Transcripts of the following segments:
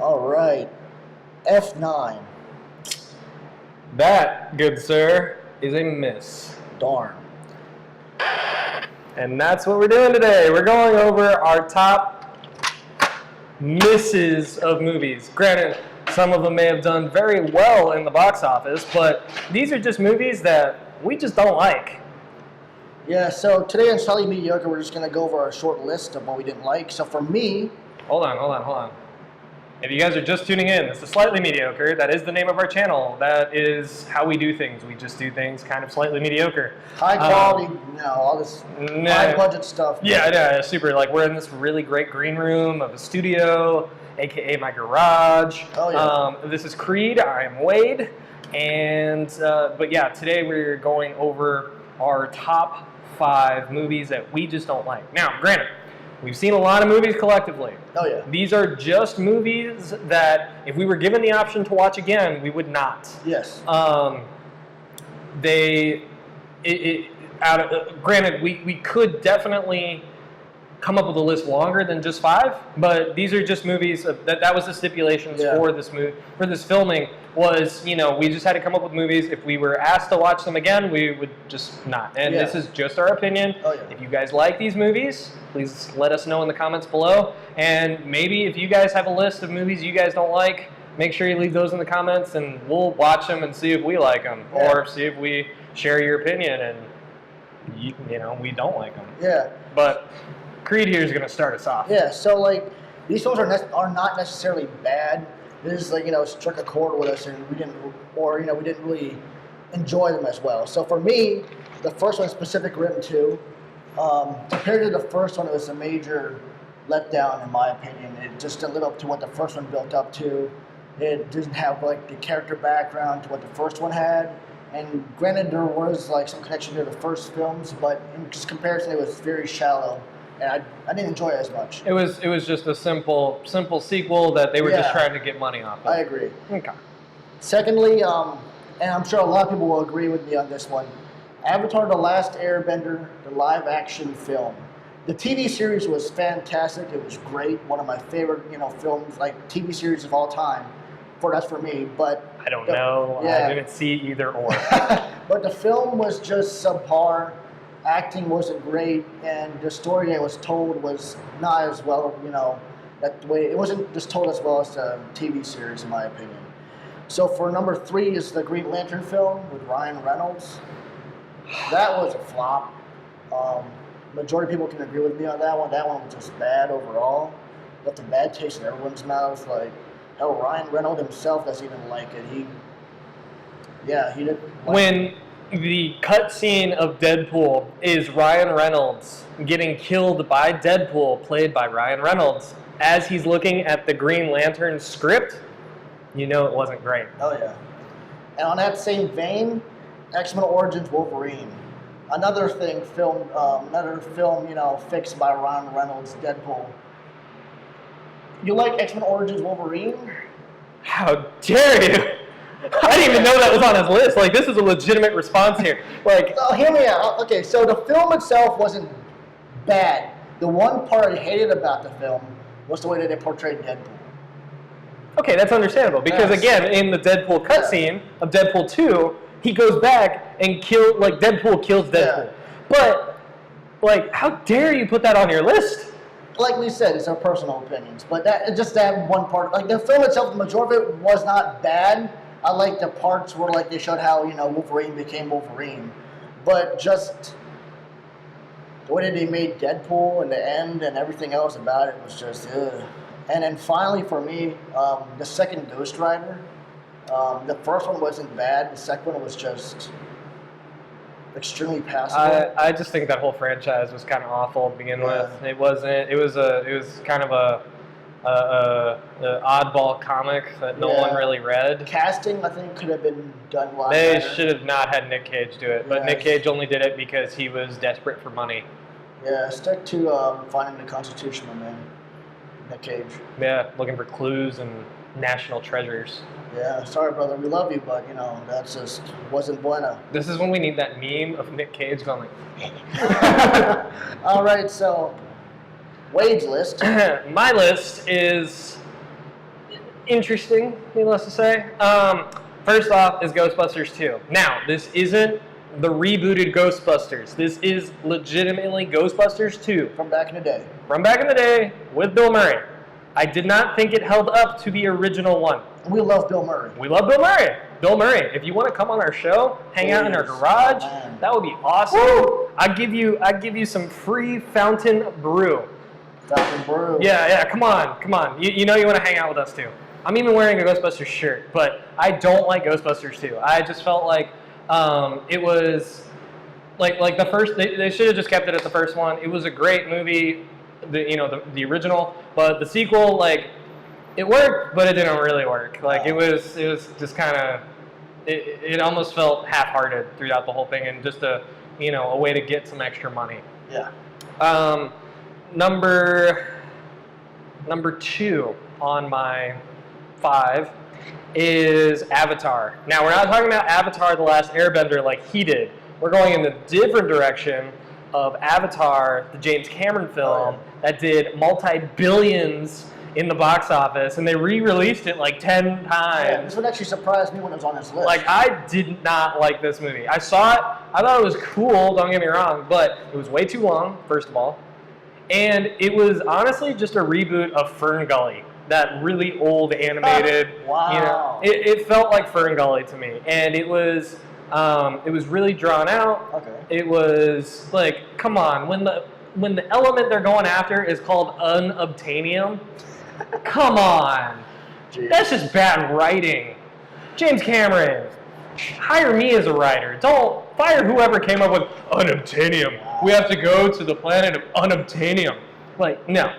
All right, F9. That, good sir, is a miss. Darn. And that's what we're doing today. We're going over our top misses of movies. Granted, some of them may have done very well in the box office, but these are just movies that we just don't like. Yeah, so today on Slightly Mediocre, we're just going to go over a short list of what we didn't like. So for me... Hold on. If you guys are just tuning in, this is Slightly Mediocre. That is the name of our channel. That is how we do things. We just do things kind of slightly mediocre. High quality, all this high budget stuff. Yeah, super. Like, we're in this really great green room of a studio, aka my garage. Oh, yeah. This is Creed. I am Wade. And, but yeah, today we're going over our top 5 movies that we just don't like. Now, granted, we've seen a lot of movies collectively. Oh, yeah. These are just movies that, if we were given the option to watch again, we would not. Yes. Granted, we could definitely come up with a list longer than just 5, but these are just movies that was the stipulations for this movie, for this filming. Was, we just had to come up with movies. If we were asked to watch them again, we would just not. And this is just our opinion. Oh, yeah. If you guys like these movies, please let us know in the comments below. And maybe if you guys have a list of movies you guys don't like, make sure you leave those in the comments, and we'll watch them and see if we like them, or see if we share your opinion and we don't like them. Yeah. But Creed here is going to start us off. Yeah. So these films are not necessarily bad. They just struck a chord with us, and we didn't really enjoy them as well. So for me, the first one specific written to, compared to the first one, it was a major letdown in my opinion. It just didn't live up to what the first one built up to. It didn't have the character background to what the first one had. And granted, there was some connection to the first films, but in just comparison, it was very shallow. And I didn't enjoy it as much. It was just a simple sequel that they were just trying to get money off of. I agree. Okay. Secondly, and I'm sure a lot of people will agree with me on this one, Avatar: The Last Airbender, the live-action film. The TV series was fantastic. It was great. One of my favorite, films, TV series of all time. That's for me. But I don't know. Yeah. I didn't see either or. But the film was just subpar. Acting wasn't great, and the story that was told was not as well, that way. It wasn't just told as well as the TV series, in my opinion. So for number 3 is the Green Lantern film with Ryan Reynolds. That was a flop. Majority of people can agree with me on that one. That one was just bad overall. Left a bad taste in everyone's mouth. Hell, Ryan Reynolds himself doesn't even like it. He didn't. When the cutscene of Deadpool is Ryan Reynolds getting killed by Deadpool, played by Ryan Reynolds, as he's looking at the Green Lantern script, it wasn't great. Oh, yeah. And on that same vein, X-Men Origins Wolverine. Another film, fixed by Ryan Reynolds, Deadpool. You like X-Men Origins Wolverine? How dare you! I didn't even know that was on his list. This is a legitimate response here. Oh, hear me out. Okay, so the film itself wasn't bad. The one part I hated about the film was the way that they portrayed Deadpool. Okay, that's understandable. Because again, in the Deadpool cutscene of Deadpool 2, he goes back and Deadpool kills Deadpool. Yeah. But, how dare you put that on your list? Like we said, it's our personal opinions. But that one part, the film itself, the majority of it was not bad. I like the parts where they showed how Wolverine became Wolverine, but just the way that they made Deadpool in the end and everything else about it was just ugh. And then finally for me, the second Ghost Rider. The first one wasn't bad. The second one was just extremely passable. I just think that whole franchise was kind of awful to begin with. It wasn't. It was kind of a oddball comic that no one really read. Casting, I think, could have been done a lot They better. should have not had Nick Cage do it, but Nick Cage only did it because he was desperate for money. Yeah, stick to finding the constitutional man, Nick Cage. Yeah, looking for clues and national treasures. Yeah, sorry, brother. We love you, but that just wasn't bueno. This is when we need that meme of Nick Cage going like. All right, so Wade's list. My list is interesting, needless to say. First off is Ghostbusters 2. Now, this isn't the rebooted Ghostbusters. This is legitimately Ghostbusters 2. From back in the day. From back in the day with Bill Murray. I did not think it held up to the original one. We love Bill Murray. We love Bill Murray. Bill Murray, if you want to come on our show, hang out in our garage, that would be awesome. Woo! I'd give you some free fountain brew. Fountain brew. Yeah, come on. You know you want to hang out with us too. I'm even wearing a Ghostbusters shirt, but I don't like Ghostbusters 2. I just felt like it was like the first. They should have just kept it at the first one. It was a great movie, the original, but the sequel, like, it worked, but it didn't really work. Like it was just kind of it almost felt half-hearted throughout the whole thing, and just a way to get some extra money. Yeah. Number 2 on my 5 is Avatar. Now, we're not talking about Avatar: The Last Airbender like he did. We're going in the different direction of Avatar, the James Cameron film that did multi-billions in the box office, and they re-released it like 10 times. Yeah, this one actually surprised me when it was on his list. Like, I did not like this movie. I saw it, I thought it was cool, don't get me wrong, but it was way too long, first of all. And it was honestly just a reboot of Fern Gully, that really old animated. Wow. It felt like Fern Gully to me, and it was really drawn out. Okay. It was like, come on, when the element they're going after is called unobtainium, come on. Jeez. That's just bad writing. James Cameron, hire me as a writer. Don't fire whoever came up with unobtainium. We have to go to the planet of unobtainium. Like, no,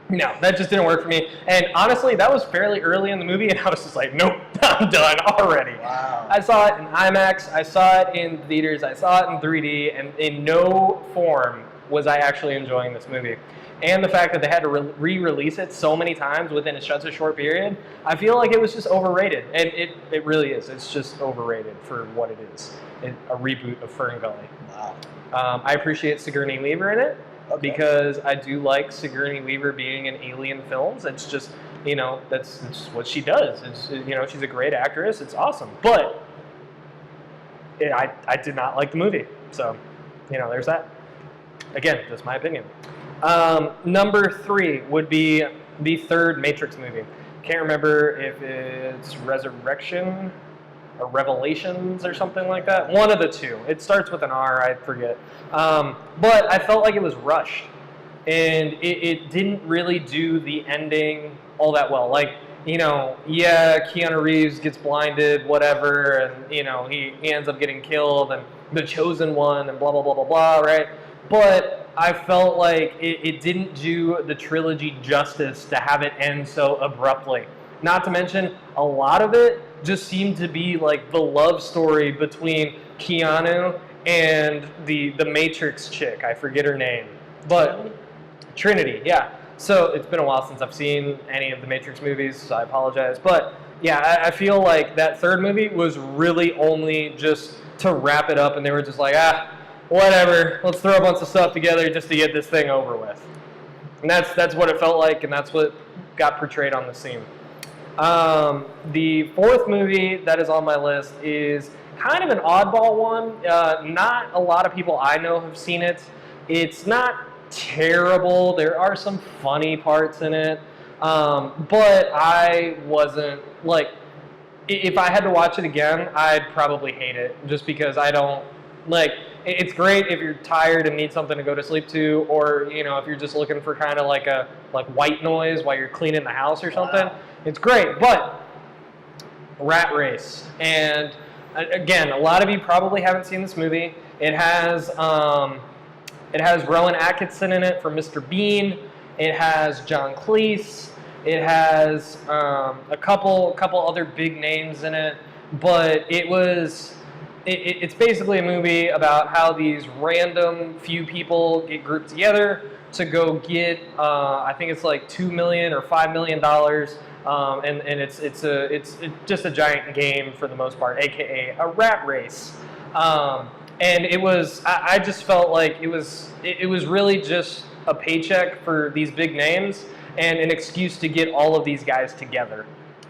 that just didn't work for me. And honestly, that was fairly early in the movie, and I was just like, nope, I'm done already. Wow. I saw it in IMAX, I saw it in theaters, I saw it in 3D, and in no form was I actually enjoying this movie. And the fact that they had to re-release it so many times within such a short period, I feel like it was just overrated. And it really is. It's just overrated for what it is. A reboot of Fern Gully. Wow. I appreciate Sigourney Weaver in it. Okay. Because I do like Sigourney Weaver being in alien films. It's just, that's what she does. It's, she's a great actress. It's awesome. But I did not like the movie. So, there's that. Again, just my opinion. Number 3 would be the third Matrix movie. Can't remember if it's Resurrection or Revelations or something like that. One of the two. It starts with an R, I forget. But I felt like it was rushed. And it didn't really do the ending all that well. Like, Keanu Reeves gets blinded, whatever, and, he ends up getting killed, and the chosen one, and blah, blah, blah, blah, blah, right? But I felt like it didn't do the trilogy justice to have it end so abruptly. Not to mention, a lot of it just seemed to be like the love story between Keanu and the Matrix chick. I forget her name. But Trinity, yeah. So it's been a while since I've seen any of the Matrix movies, so I apologize. But yeah, I feel like that third movie was really only just to wrap it up, and they were just like, whatever, let's throw a bunch of stuff together just to get this thing over with. And that's what it felt like, and that's what got portrayed on the scene. The fourth movie that is on my list is kind of an oddball one. Not a lot of people I know have seen it. It's not terrible. There are some funny parts in it. But I wasn't, like, if I had to watch it again, I'd probably hate it, just because I don't, like, it's great if you're tired and need something to go to sleep to, or, if you're just looking for kind of like white noise while you're cleaning the house or something. Wow. It's great, but Rat Race. And again, a lot of you probably haven't seen this movie. It has Rowan Atkinson in it for Mr. Bean. It has John Cleese. It has a couple other big names in it, but it's basically a movie about how these random few people get grouped together to go get, I think it's like $2 million or $5 million and it's just a giant game for the most part, aka a rat race. And it was I just felt like it was really just a paycheck for these big names and an excuse to get all of these guys together.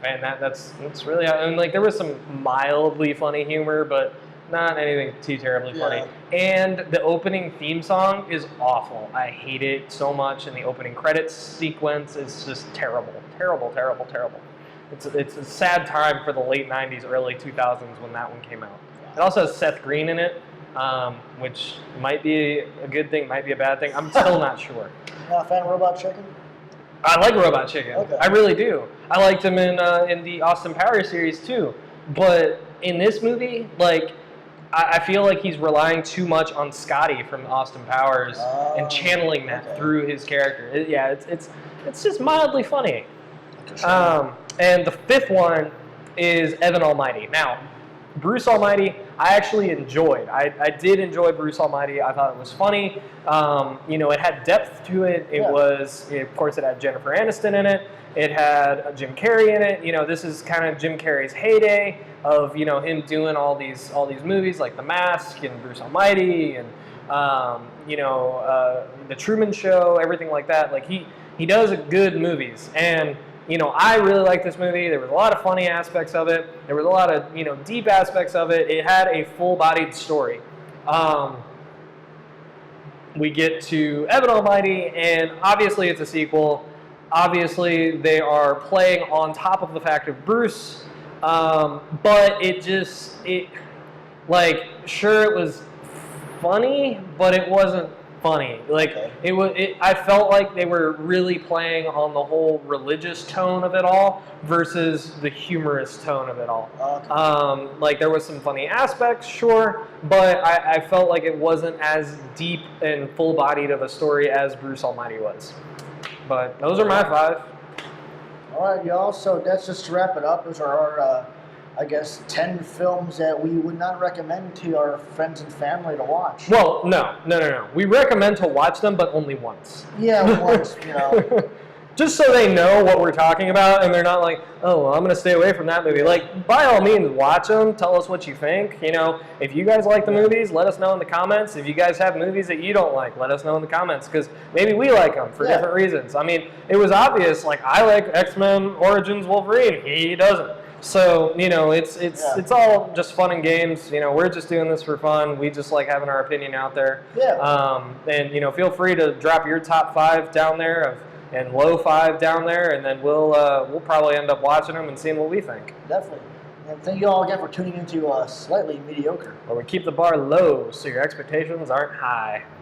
And that's really, and like there was some mildly funny humor, but not anything too terribly funny. And the opening theme song is awful. I hate it so much, and the opening credits sequence is just terrible, terrible, terrible, terrible. It's a sad time for the late '90s, early 2000s when that one came out. It also has Seth Green in it, which might be a good thing, might be a bad thing. I'm still not sure. Not a fan of Robot Chicken? I like Robot Chicken. Okay. I really do. I liked him in the Austin Powers series too. But in this movie, like, I feel like he's relying too much on Scotty from Austin Powers and channeling that through his character. It's just mildly funny. And the fifth one is Evan Almighty. Now, Bruce Almighty, I actually enjoyed. I did enjoy Bruce Almighty. I thought it was funny. It had depth to it. Of course, it had Jennifer Aniston in it. It had Jim Carrey in it. This is kind of Jim Carrey's heyday of, him doing all these movies like The Mask and Bruce Almighty and, The Truman Show, everything like that. Like, he does good movies. And, I really liked this movie. There was a lot of funny aspects of it. There was a lot of, deep aspects of it. It had a full-bodied story. We get to Evan Almighty, and obviously it's a sequel. Obviously they are playing on top of the fact of Bruce, but sure, it was funny, but it wasn't funny. I felt like they were really playing on the whole religious tone of it all versus the humorous tone of it all. There was some funny aspects, sure, but I felt like it wasn't as deep and full-bodied of a story as Bruce Almighty was. But those are my 5. All right, y'all. So that's just to wrap it up. Those are our 10 films that we would not recommend to our friends and family to watch. Well, no. We recommend to watch them, but only once. Yeah, once, Just so they know what we're talking about, and they're not like, oh, well, I'm going to stay away from that movie. Like, by all means, watch them. Tell us what you think. If you guys like the movies, let us know in the comments. If you guys have movies that you don't like, let us know in the comments, because maybe we like them for different reasons. I mean, it was obvious. Like, I like X-Men Origins Wolverine. He doesn't. So, it's all just fun and games. We're just doing this for fun. We just like having our opinion out there. Yeah. And, feel free to drop your top 5 down there and low 5 down there, and then we'll probably end up watching them and seeing what we think. Definitely. And thank you all again for tuning into Slightly Mediocre. Where we keep the bar low so your expectations aren't high.